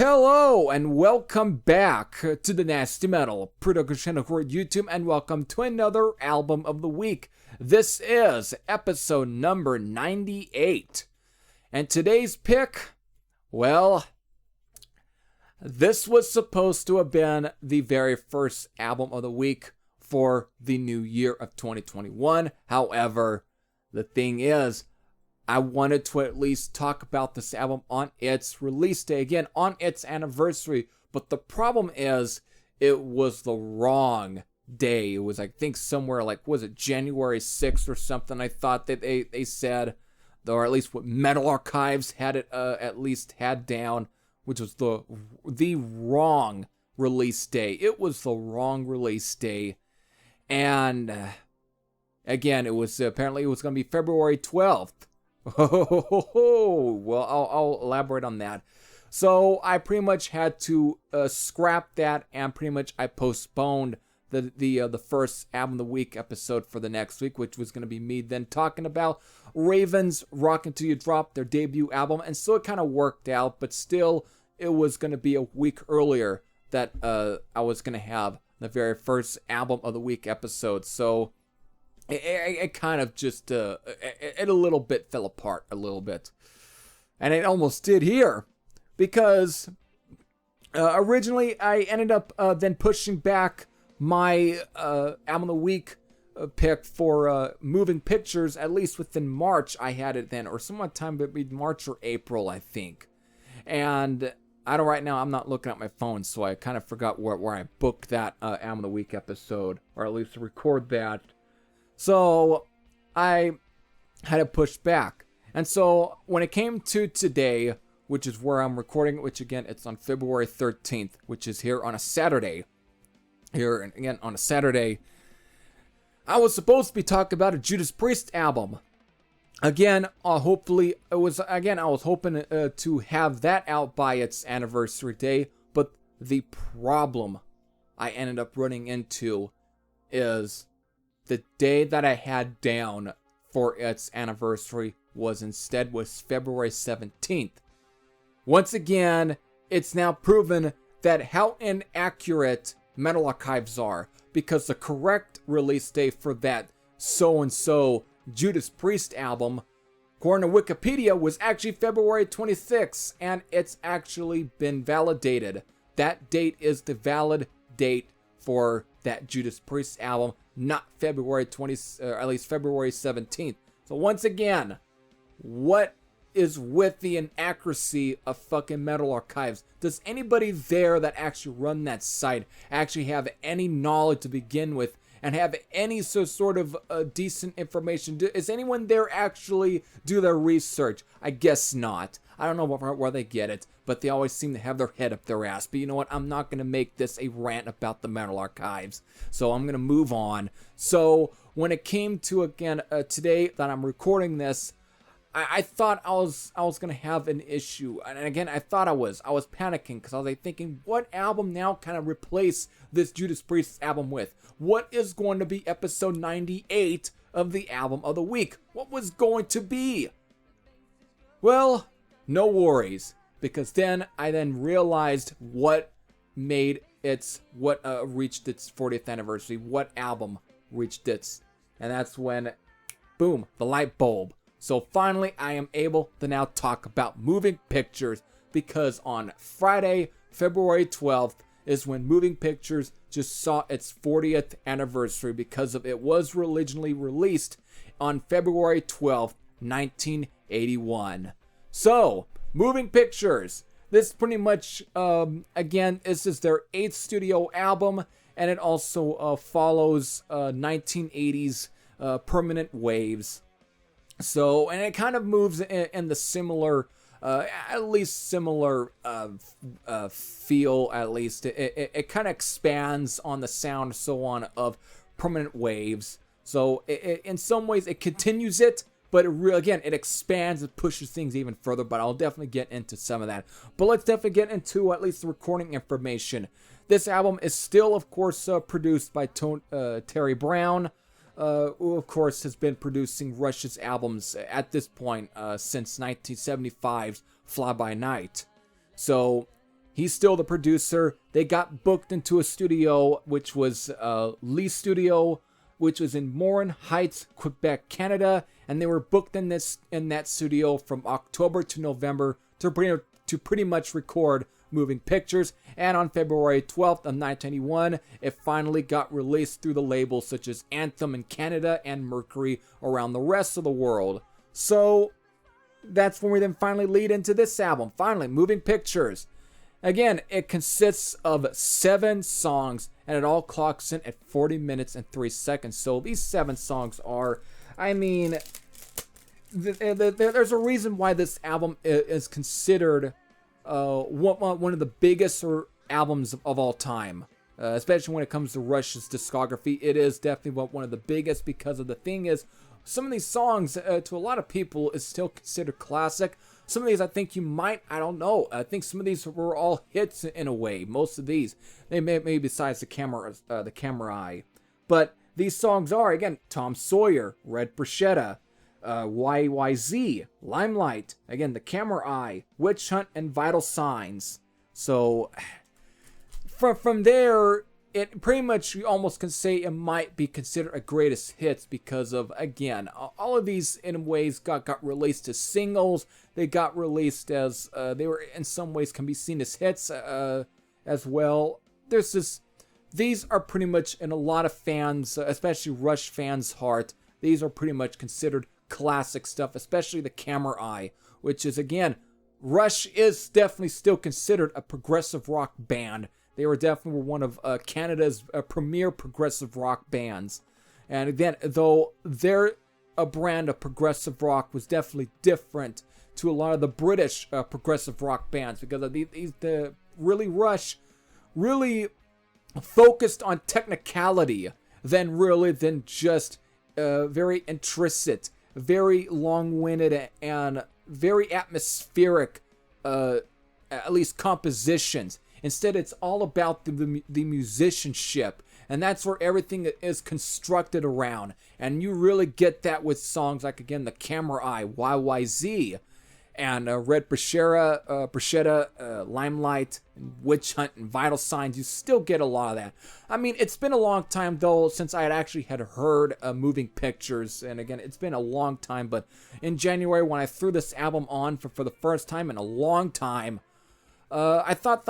Hello and welcome back to the Nasty Metal Production channel for YouTube, and welcome to another album of the week. This is episode number 98. And today's pick, well, this was supposed to have been the very first album of the week for the new year of 2021. However, the thing is, I wanted to at least talk about this album on its release day, again, on its anniversary. But the problem is, it was the wrong day. It was, I think, somewhere like, was it January 6th or something? I thought that they said, or at least what Metal Archives had it at least had down, which was the wrong release day. It was the wrong release day. And again, it was apparently it was going to be February 12th. Oh, well, I'll elaborate on that. So I pretty much had to scrap that, and pretty much I postponed the first album of the week episode for the next week, which was going to be me then talking about Raven's Rockin' Till You Drop, their debut album. And so it kind of worked out, but still it was going to be a week earlier that I was going to have the very first album of the week episode. So it kind of just, it a little bit fell apart a little bit. And it almost did here. Because originally I ended up then pushing back my album of the week pick for Moving Pictures, at least within March I had it then. Or sometime between March or April, I think. And I don't right now, I'm not looking at my phone, so I kind of forgot where I booked that album of the week episode. Or at least to record that. So I had to push back. And so when it came to today, which is where I'm recording it, which again, it's on February 13th, which is here on a Saturday. Here, and again, on a Saturday, I was supposed to be talking about a Judas Priest album. Again, hopefully, I was hoping to have that out by its anniversary day. But the problem I ended up running into is the day that I had down for its anniversary was February 17th. Once again, it's now proven that how inaccurate Metal Archives are, because the correct release date for that so-and-so Judas Priest album, according to Wikipedia, was actually February 26th, and it's actually been validated. That date is the valid date for that Judas Priest album, not February 20th, or at least February 17th. So once again, what is with the inaccuracy of fucking Metal Archives? Does anybody there that actually run that site actually have any knowledge to begin with and have any sort of decent information? Is anyone there actually do their research? I guess not. I don't know where they get it, but they always seem to have their head up their ass. But you know what? I'm not going to make this a rant about the Metal Archives, so I'm going to move on. So when it came to, again, today that I'm recording this, I thought I was going to have an issue. And again, I was panicking because I was like thinking, what album now can I replace this Judas Priest album with? What is going to be episode 98 of the album of the week? What was going to be? Well, no worries, because then I realized what reached its 40th anniversary, what album reached its, and that's when, boom, the light bulb. So finally, I am able to now talk about Moving Pictures, because on Friday, February 12th, is when Moving Pictures just saw its 40th anniversary, because it was originally released on February 12th, 1981. So, Moving Pictures. This pretty much, again, this is their 8th studio album, and it also follows 1980s Permanent Waves. So, and it kind of moves in the similar, at least similar feel, at least. It kind of expands on the sound, so on, of Permanent Waves. So, in some ways, it continues it, but it expands and pushes things even further, but I'll definitely get into some of that. But let's definitely get into at least the recording information. This album is still, of course, produced by Terry Brown, who, of course, has been producing Rush's albums at this point since 1975's Fly By Night. So, He's still the producer. They got booked into a studio, which was Lee Studio, which was in Morin Heights, Quebec, Canada, and they were booked in that studio from October to November to pretty much record Moving Pictures. And on February 12th of 1991, it finally got released through the labels such as Anthem in Canada and Mercury around the rest of the world. So that's when we then finally lead into this album. Finally, Moving Pictures. Again, it consists of 7 songs, and it all clocks in at 40 minutes and 3 seconds. So these 7 songs are, I mean, there's a reason why this album is considered one of the biggest albums of all time. Especially when it comes to Rush's discography. It is definitely one of the biggest, because of the thing is, some of these songs, to a lot of people, is still considered classic. Some of these I think you might, I don't know. I think some of these were all hits in a way. Most of these, they may besides the camera eye. But these songs are, again, Tom Sawyer, Red Bruschetta, YYZ, Limelight, again, The Camera Eye, Witch Hunt, and Vital Signs. So, from there, it pretty much, you almost can say it might be considered a greatest hits, because of, again, all of these in ways got released as singles. They got released as, they were in some ways can be seen as hits as well. These are pretty much in a lot of fans, especially Rush fans' heart, these are pretty much considered classic stuff, especially The Camera Eye, which is, again, Rush is definitely still considered a progressive rock band. They were definitely one of Canada's premier progressive rock bands. And again, though their brand of progressive rock was definitely different to a lot of the British progressive rock bands, because of the Rush really focused on technicality than just very intrinsic, very long-winded, and very atmospheric, at least compositions. Instead, it's all about the musicianship, and that's where everything is constructed around. And you really get that with songs like, again, The Camera Eye, YYZ, and Red Bruschetta, Limelight, and Witch Hunt, and Vital Signs. You still get a lot of that. I mean, it's been a long time, though, since I had actually heard Moving Pictures. And again, it's been a long time, but in January, when I threw this album on for the first time in a long time, I thought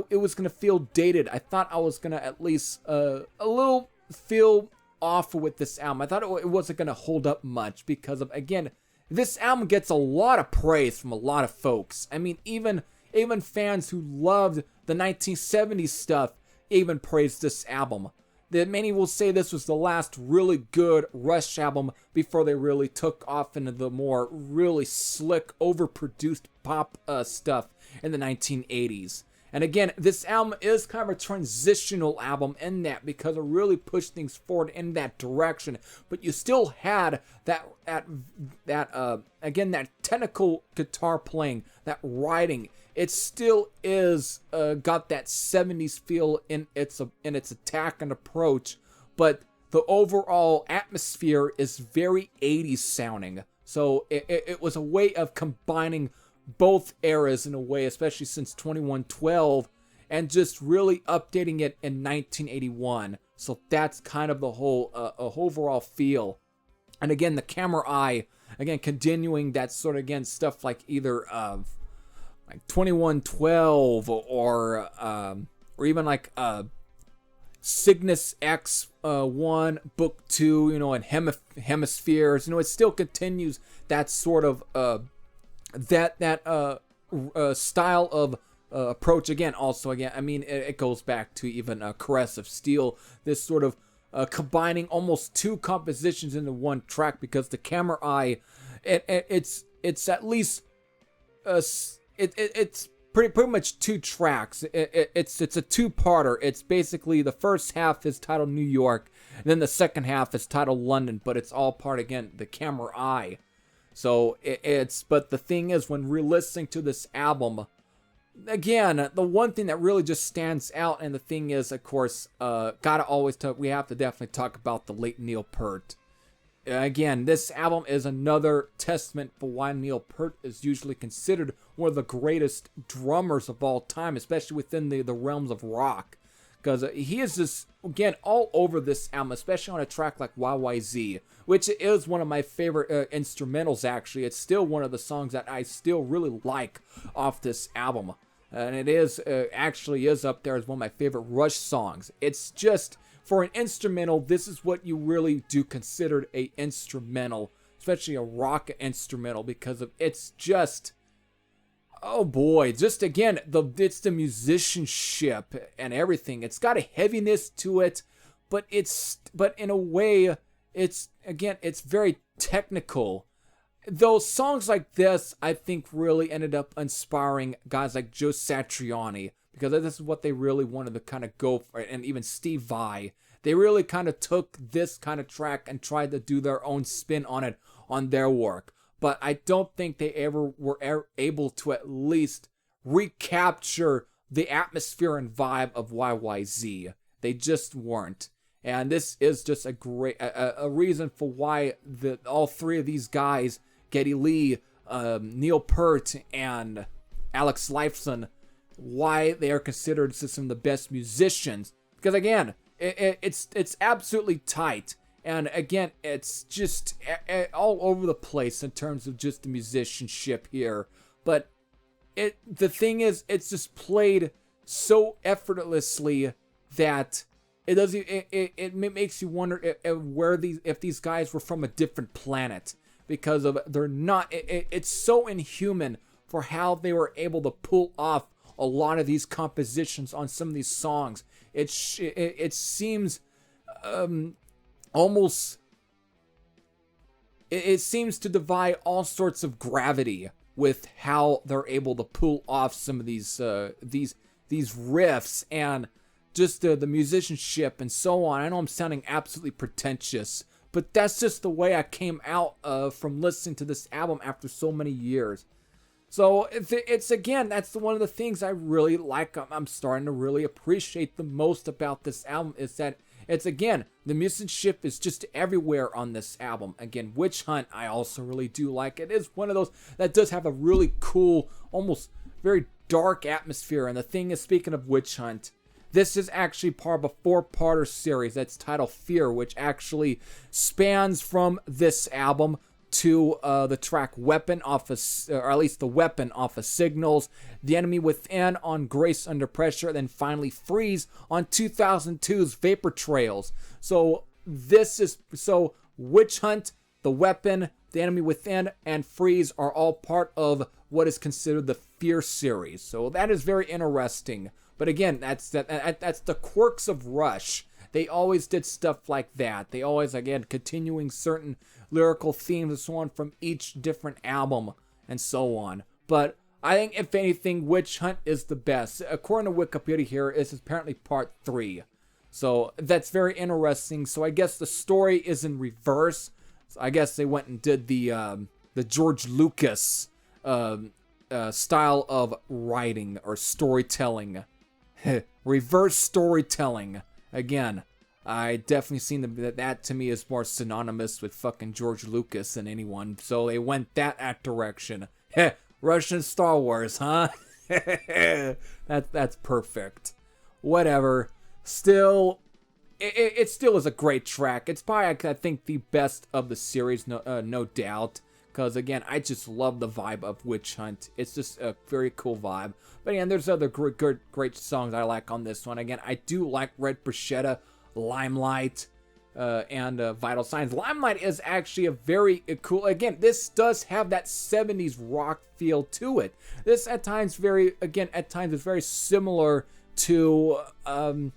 it was going to feel dated. I thought I was going to at least a little feel off with this album. I thought it wasn't going to hold up much, because of, again, this album gets a lot of praise from a lot of folks. I mean, even fans who loved the 1970s stuff even praised this album. Many will say this was the last really good Rush album before they really took off into the more really slick, overproduced pop stuff in the 1980s. And again, this album is kind of a transitional album in that, because it really pushed things forward in that direction. But you still had that technical guitar playing, that writing. It still is got that 70s feel in its attack and approach, but the overall atmosphere is very 80s sounding. So it was a way of combining both eras in a way, especially since 2112, and just really updating it in 1981. So that's kind of the whole overall feel. And again, The Camera Eye, again, continuing that sort of, again, stuff like either like 2112 or even like Cygnus X 1, Book 2, and Hemispheres. It still continues that sort of style of approach. Again, I mean, it goes back to even Caress of Steel, this sort of combining almost 2 compositions into one track, because The Camera Eye, it's at least it's pretty much 2 tracks. It's a 2-parter. It's basically, the first half is titled New York, and then the second half is titled London, but it's all part, again, The Camera Eye. So but the thing is, when re-listening to this album, again, the one thing that really just stands out, and the thing is, of course, we have to definitely talk about the late Neil Peart. again, this album is another testament for why Neil Peart is usually considered one of the greatest drummers of all time, especially within the realms of rock. Because he is just, again, all over this album, especially on a track like YYZ, which is one of my favorite instrumentals, actually. It's still one of the songs that I still really like off this album. And it is, actually is up there as one of my favorite Rush songs. It's just, for an instrumental, this is what you really do consider a instrumental, especially a rock instrumental, because of it's just, oh boy, just again, it's the musicianship and everything. It's got a heaviness to it, but in a way, it's very technical. Those songs like this, I think, really ended up inspiring guys like Joe Satriani, because this is what they really wanted to kind of go for, and even Steve Vai. They really kind of took this kind of track and tried to do their own spin on it, on their work. But I don't think they ever were able to at least recapture the atmosphere and vibe of YYZ. They just weren't. And this is just a great a reason for why all three of these guys, Geddy Lee, Neil Peart, and Alex Lifeson, why they are considered some of the best musicians. Because again, it's absolutely tight. And again, it's just all over the place in terms of just the musicianship here. But the thing is, it's just played so effortlessly that it makes you wonder if these guys were from a different planet, because of they're not. It's so inhuman for how they were able to pull off a lot of these compositions on some of these songs. It seems almost. It seems to defy all sorts of gravity with how they're able to pull off some of these riffs and just the musicianship and so on. I know I'm sounding absolutely pretentious, but that's just the way I came out from listening to this album after so many years. So it's again, that's one of the things I really like. I'm starting to really appreciate the most about this album, is that it's, again, the musicianship is just everywhere on this album. Again, Witch Hunt, I also really do like. It is one of those that does have a really cool, almost very dark atmosphere. And the thing is, speaking of Witch Hunt, this is actually part of a 4-parter series that's titled Fear, which actually spans from this album to the track Weapon off of, or at least the Weapon off of Signals, The Enemy Within on Grace Under Pressure, then finally Freeze on 2002's Vapor Trails. So Witch Hunt, The Weapon, The Enemy Within, and Freeze are all part of what is considered the Fear series. So that is very interesting. But again, that's the quirks of Rush. They always did stuff like that. They always, again, continuing certain lyrical themes and so on from each different album and so on. But I think, if anything, Witch Hunt is the best. According to Wikipedia here, it's apparently part 3. So that's very interesting. So I guess the story is in reverse. So I guess they went and did the George Lucas style of writing or storytelling. Reverse storytelling. Again, I definitely seen that to me is more synonymous with fucking George Lucas than anyone. So they went that direction. Russian Star Wars, huh? That's perfect. Whatever. Still, it still is a great track. It's probably, I think, the best of the series, no doubt. Because, again, I just love the vibe of Witch Hunt. It's just a very cool vibe. But, again, there's other great songs I like on this one. Again, I do like Red Bruschetta, Limelight, and Vital Signs. Limelight is actually a very cool... Again, this does have that 70s rock feel to it. This, at times, is very similar to... so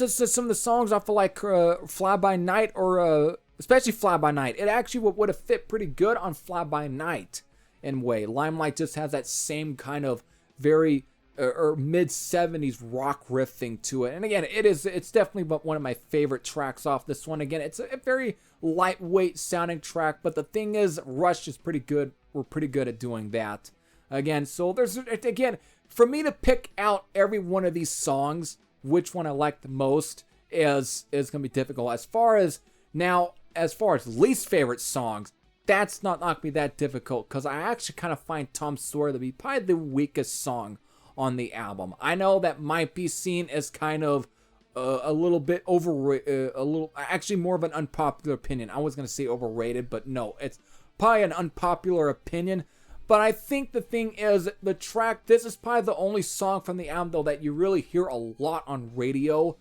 some of the songs off of, like, Fly By Night or... especially Fly By Night. It actually would have fit pretty good on Fly By Night in a way. Limelight just has that same kind of very mid-70s rock riffing to it. And again, it's definitely one of my favorite tracks off this one. Again, it's a very lightweight sounding track, but the thing is, Rush is pretty good. We're pretty good at doing that. Again, so for me to pick out every one of these songs, which one I like the most is going to be difficult. As far as now, as far as least favorite songs, that's not going to be that difficult, because I actually kind of find Tom Sawyer to be probably the weakest song on the album. I know that might be seen as kind of a little bit overrated, actually more of an unpopular opinion. I was going to say overrated, but no, it's probably an unpopular opinion. But I think the thing is, the track, this is probably the only song from the album, though, that you really hear a lot on radio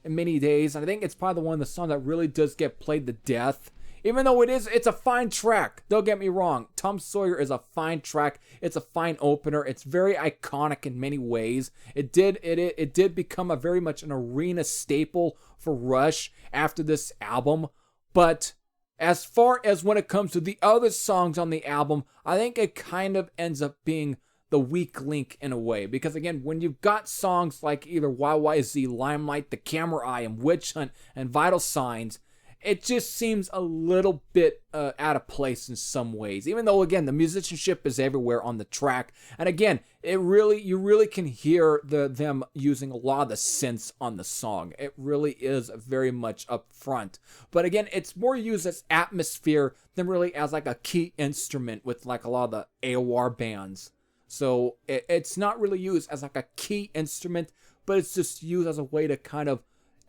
in many days. And I think it's probably the one of the songs that really does get played to death. Even though it's a fine track. Don't get me wrong. Tom Sawyer is a fine track. It's a fine opener. It's very iconic in many ways. It did become a very much an arena staple for Rush after this album. But as far as when it comes to the other songs on the album, I think it kind of ends up being the weak link in a way. Because again, when you've got songs like either YYZ, Limelight, The Camera Eye, and Witch Hunt, and Vital Signs, it just seems a little bit out of place in some ways. Even though, again, the musicianship is everywhere on the track. And again, you really can hear them using a lot of the synths on the song. It really is very much up front. But again, it's more used as atmosphere than really as like a key instrument with like a lot of the AOR bands. So it's not really used as like a key instrument, but it's just used as a way to kind of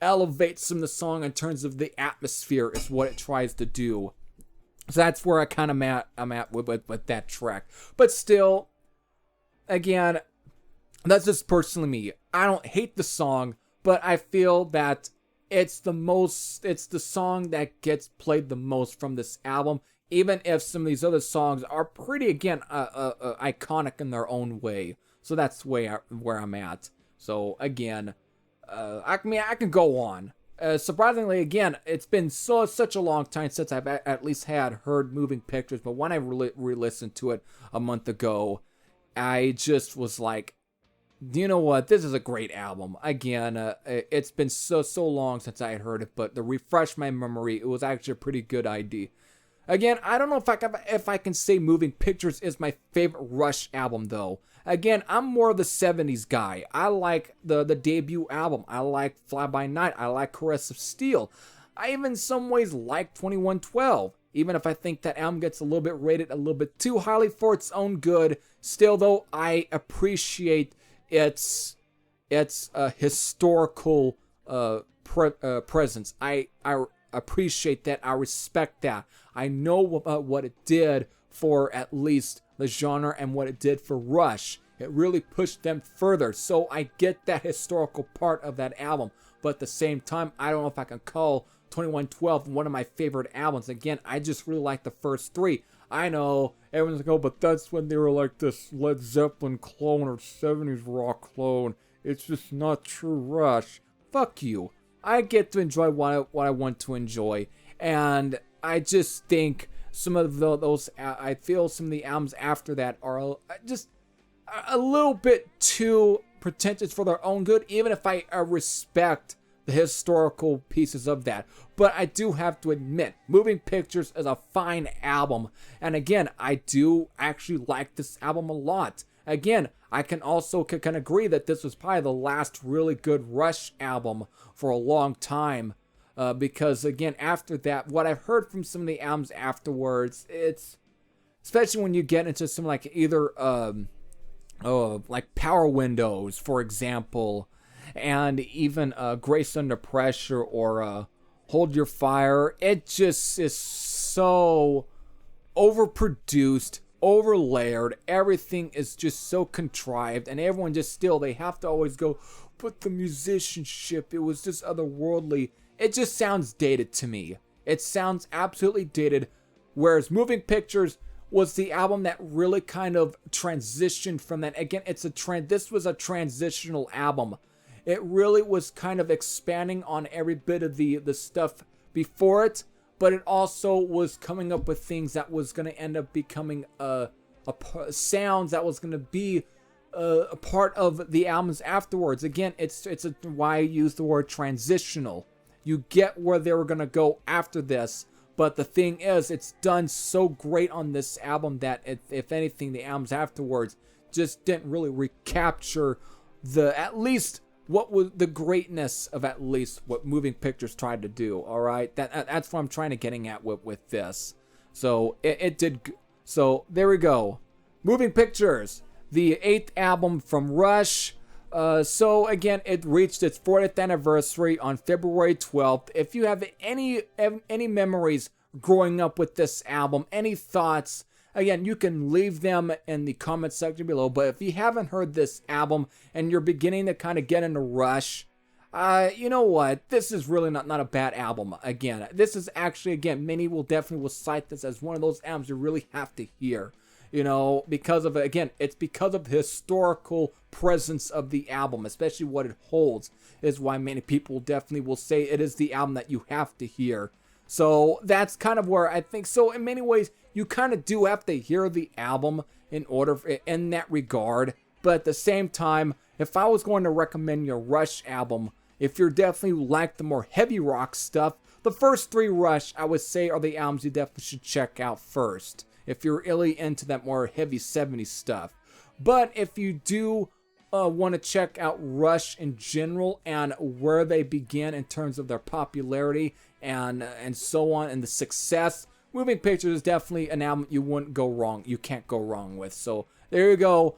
elevate some of the song in terms of the atmosphere is what it tries to do. So that's where I'm at with that track. But still, again, that's just personally me. I don't hate the song, but I feel that it's the song that gets played the most from this album, even if some of these other songs are pretty, again, iconic in their own way. So that's where I'm at. So again, I can go on. Surprisingly, again, it's been such a long time since I've at least heard Moving Pictures, but when I re-listened to it a month ago, I just was like, you know what, this is a great album. Again, it's been so long since I had heard it, but to refresh my memory, it was actually a pretty good idea. Again, I don't know if I can say Moving Pictures is my favorite Rush album, though. Again, I'm more of the 70s guy. I like the debut album. I like Fly By Night. I like Caress of Steel. I even in some ways like 2112. Even if I think that album gets a little bit rated a little bit too highly for its own good, still though, I appreciate its historical presence. I appreciate that. I respect that. I know about what it did for at least the genre and what it did for Rush. It really pushed them further. So I get that historical part of that album. But at the same time, I don't know if I can call 2112 one of my favorite albums. Again, I just really like the first three. I know everyone's like, oh, but that's when they were like this Led Zeppelin clone or 70s rock clone. It's just not true Rush. Fuck you. I get to enjoy what I want to enjoy. And I just think some of I feel some of the albums after that are just a little bit too pretentious for their own good, even if I respect the historical pieces of that. But I do have to admit, Moving Pictures is a fine album. And again, I do actually like this album a lot. Again, I can also can agree that this was probably the last really good Rush album for a long time. Because again, after that, what I've heard from some of the albums afterwards, it's especially when you get into some like either like Power Windows, for example, and even Grace Under Pressure or Hold Your Fire. It just is so overproduced, overlayered. Everything is just so contrived, and everyone just still, they have to always go, but the musicianship, it was just otherworldly. It just sounds dated to me. It sounds absolutely dated. Whereas Moving Pictures was the album that really kind of transitioned from that. Again, this was a transitional album. It really was kind of expanding on every bit of the stuff before it, but it also was coming up with things that was going to end up becoming sounds that was going to be a part of the albums afterwards. Again, it's why I use the word transitional. You get where they were going to go after this, but the thing is, it's done so great on this album that if anything, the albums afterwards just didn't really recapture at least what was the greatness of at least what moving pictures tried to do. All right, that's what I'm trying to getting at with this. So it did. So there we go. Moving Pictures, the 8th album from Rush. So again, it reached its 40th anniversary on February 12th. If you have any memories growing up with this album, any thoughts, again, you can leave them in the comment section below. But if you haven't heard this album and you're beginning to kind of get into Rush, you know what? This is really not a bad album. Again, this is actually, again, many will definitely cite this as one of those albums you really have to hear. You know, because of, again, it's because of the historical presence of the album, especially what it holds, is why many people definitely will say it is the album that you have to hear. So that's kind of where I think, so in many ways, you kind of do have to hear the album in order, in that regard. But at the same time, if I was going to recommend your Rush album, if you're definitely like the more heavy rock stuff, the first 3 Rush, I would say, are the albums you definitely should check out first, if you're really into that more heavy 70s stuff. But if you do want to check out Rush in general and where they began in terms of their popularity and so on, and the success, Moving Pictures is definitely an album you can't go wrong with. So there you go.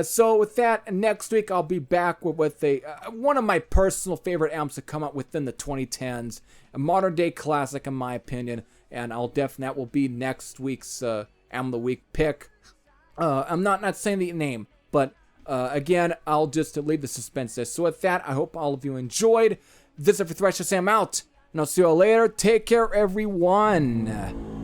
So with that, next week I'll be back with a one of my personal favorite albums to come out within the 2010s, a modern day classic in my opinion, and that will be next week's album of the week pick. I'm not saying the name, but again, I'll just leave the suspense there. So with that, I hope all of you enjoyed. This is for Thresher Sam out, and I'll see you all later. Take care, everyone.